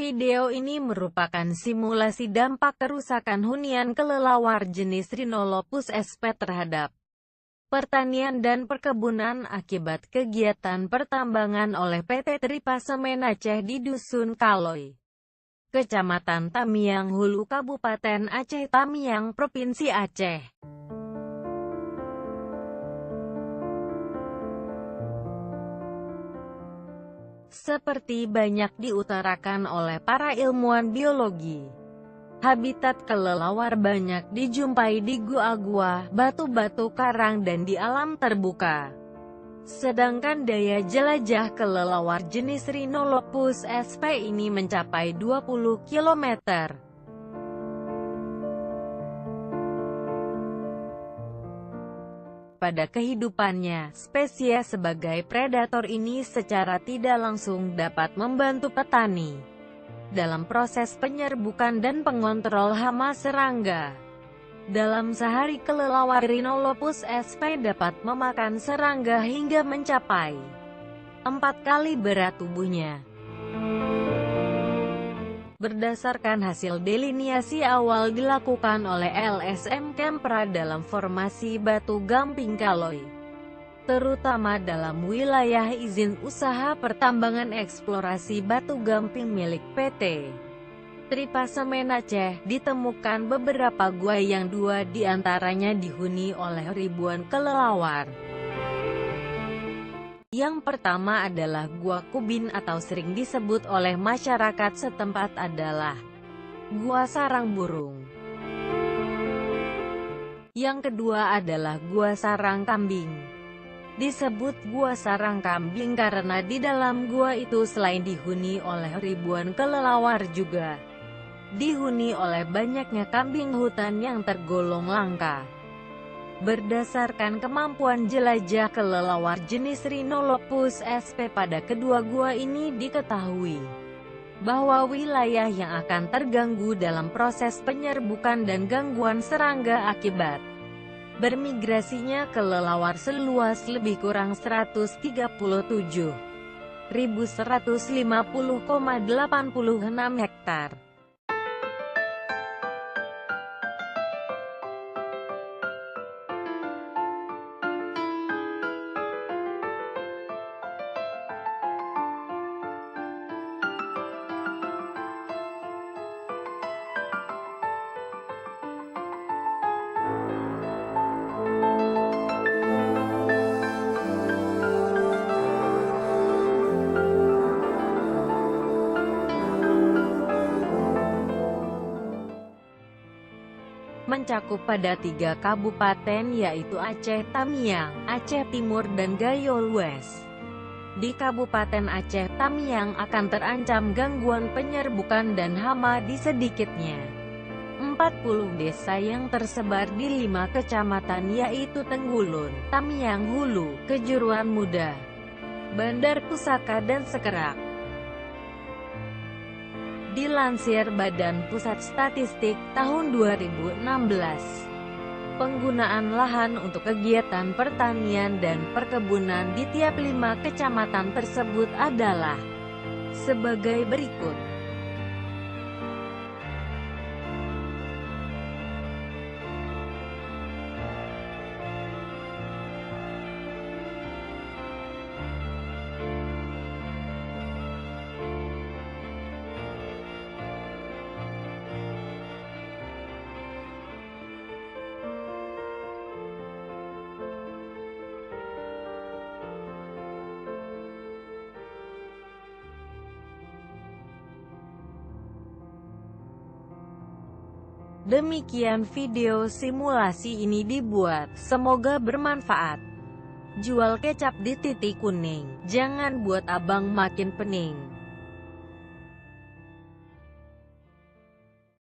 Video ini merupakan simulasi dampak kerusakan hunian kelelawar jenis Rhinolopus sp terhadap pertanian dan perkebunan akibat kegiatan pertambangan oleh PT Tripa Semen Aceh di Dusun Kaloy, Kecamatan Tamiang Hulu, Kabupaten Aceh Tamiang, Provinsi Aceh. Seperti banyak diutarakan oleh para ilmuwan biologi, habitat kelelawar banyak dijumpai di gua-gua, batu-batu karang dan di alam terbuka. Sedangkan daya jelajah kelelawar jenis Rhinolopus sp ini mencapai 20 km. Pada kehidupannya, spesies sebagai predator ini secara tidak langsung dapat membantu petani dalam proses penyerbukan dan pengontrol hama serangga. Dalam sehari kelelawar Rhinolopus sp dapat memakan serangga hingga mencapai 4 kali berat tubuhnya. Berdasarkan hasil deliniasi awal dilakukan oleh LSM Kempra dalam formasi Batu Gamping Kaloy, terutama dalam wilayah izin usaha pertambangan eksplorasi batu gamping milik PT Tripa Semen Aceh, ditemukan beberapa gua yang 2 diantaranya dihuni oleh ribuan kelelawar. Yang pertama adalah Gua Kubin atau sering disebut oleh masyarakat setempat adalah Gua Sarang Burung. Yang kedua adalah Gua Sarang Kambing. Disebut Gua Sarang Kambing karena di dalam gua itu selain dihuni oleh ribuan kelelawar juga dihuni oleh banyaknya kambing hutan yang tergolong langka. Berdasarkan kemampuan jelajah kelelawar jenis Rhinolopus sp pada kedua gua ini, diketahui bahwa wilayah yang akan terganggu dalam proses penyerbukan dan gangguan serangga akibat bermigrasinya kelelawar seluas lebih kurang 137.150,86 hektar. Mencakup pada 3 kabupaten yaitu Aceh Tamiang, Aceh Timur dan Gayo Lues. Di Kabupaten Aceh Tamiang akan terancam gangguan penyerbukan dan hama di sedikitnya 40 desa yang tersebar di 5 kecamatan yaitu Tenggulun, Tamiang Hulu, Kejuruan Muda, Bandar Pusaka dan Sekerak. Dilansir Badan Pusat Statistik tahun 2016, penggunaan lahan untuk kegiatan pertanian dan perkebunan di tiap 5 kecamatan tersebut adalah sebagai berikut. Demikian video simulasi ini dibuat, semoga bermanfaat. Jual kecap di titik kuning, jangan buat abang makin pening.